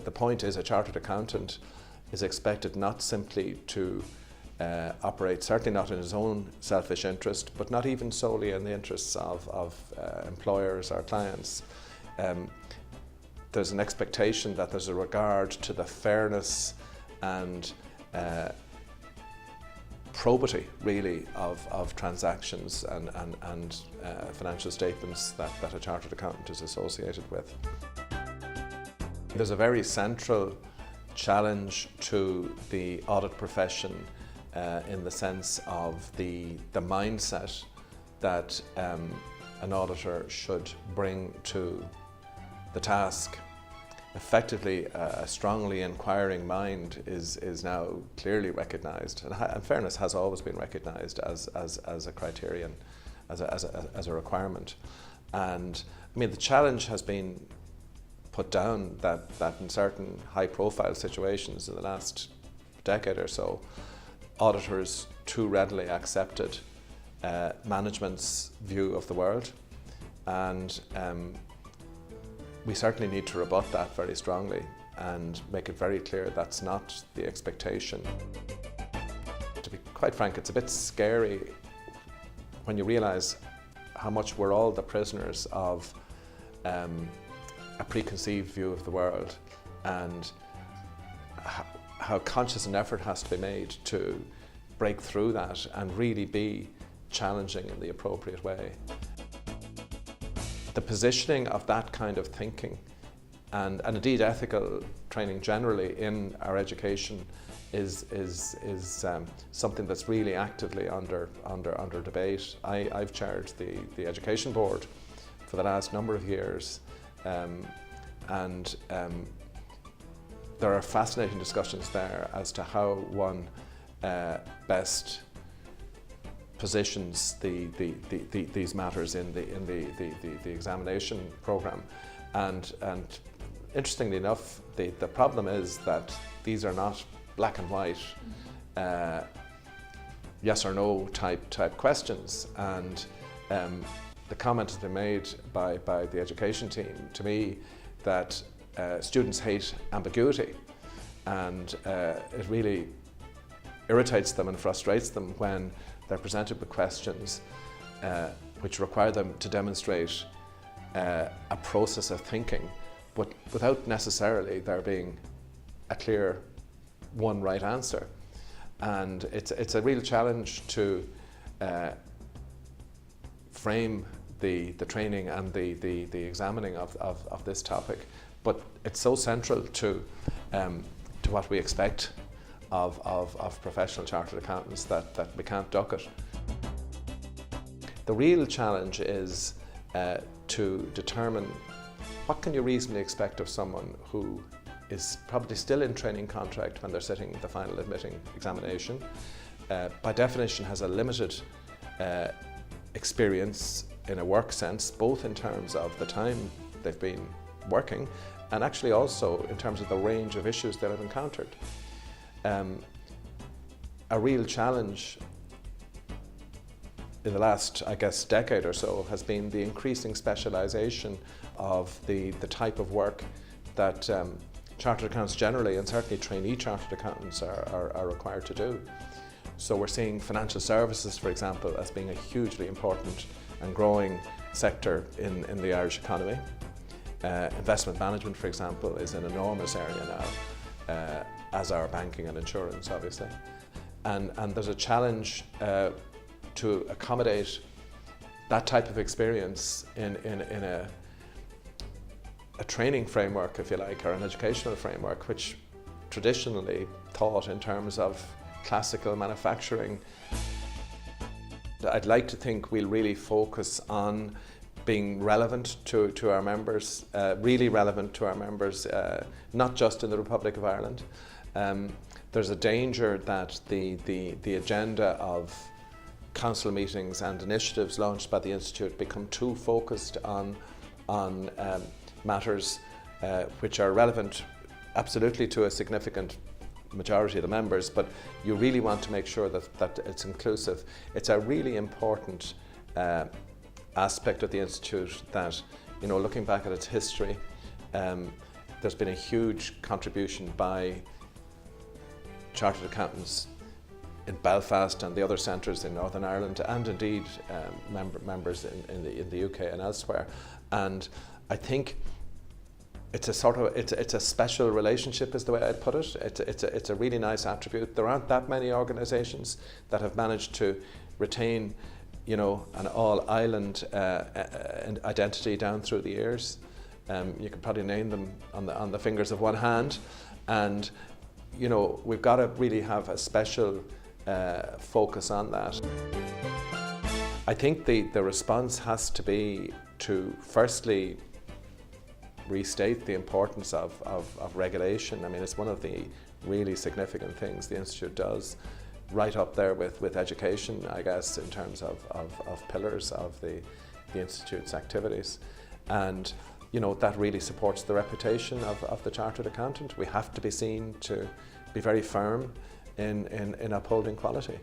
the point is a chartered accountant is expected not simply to operate, certainly not in his own selfish interest, but not even solely in the interests of employers or clients. There's an expectation that there's a regard to the fairness and probity, really, of transactions and financial statements that a chartered accountant is associated with. There's a very central challenge to the audit profession in the sense of the mindset that an auditor should bring to the task. Effectively, a strongly inquiring mind is now clearly recognised, and fairness has always been recognised as a criterion, as a requirement. And I mean, the challenge has been put down that in certain high-profile situations in the last decade or so, auditors too readily accepted management's view of the world, and we certainly need to rebut that very strongly and make it very clear that's not the expectation. To be quite frank, it's a bit scary when you realise how much we're all the prisoners of a preconceived view of the world, and how conscious an effort has to be made to break through that and really be challenging in the appropriate way. The positioning of that kind of thinking and indeed ethical training generally in our education is something that's really actively under debate. I've chaired the Education Board for the last number of years, and there are fascinating discussions there as to how one best positions these matters in the examination program, and interestingly enough, the problem is that these are not black and white, yes or no type questions, and the comment has been made by the education team to me that students hate ambiguity, and it really irritates them and frustrates them when they're presented with questions which require them to demonstrate a process of thinking, but without necessarily there being a clear one right answer. And it's a real challenge to frame the training and the examining of this topic, but it's so central to what we expect of professional chartered accountants that we can't duck it. The real challenge is to determine what can you reasonably expect of someone who is probably still in training contract when they're sitting the final admitting examination, by definition has a limited experience in a work sense, both in terms of the time they've been working and actually also in terms of the range of issues that have encountered. A real challenge in the last, I guess, decade or so has been the increasing specialisation of the type of work that chartered accountants generally, and certainly trainee chartered accountants, are required to do. So we're seeing financial services, for example, as being a hugely important and growing sector in the Irish economy. Investment management, for example, is an enormous area now, as are banking and insurance, obviously. And there's a challenge to accommodate that type of experience in a training framework, if you like, or an educational framework, which traditionally taught in terms of classical manufacturing. I'd like to think we'll really focus on being relevant to our members, really relevant to our members, not just in the Republic of Ireland. There's a danger that the agenda of council meetings and initiatives launched by the Institute become too focused on matters which are relevant absolutely to a significant majority of the members, but you really want to make sure that it's inclusive. It's a really important aspect of the Institute that, you know, looking back at its history, there's been a huge contribution by chartered accountants in Belfast and the other centres in Northern Ireland, and indeed members in the UK and elsewhere. And I think it's a special relationship, is the way I'd put it. It's a really nice attribute. There aren't that many organisations that have managed to retain, an all-island identity down through the years. You could probably name them on the fingers of one hand, and we've got to really have a special focus on that. I think the response has to be to firstly restate the importance of regulation. I mean, it's one of the really significant things the Institute does, right up there with education, I guess, in terms of pillars of the Institute's activities. And that really supports the reputation of the chartered accountant. We have to be seen to be very firm in upholding quality.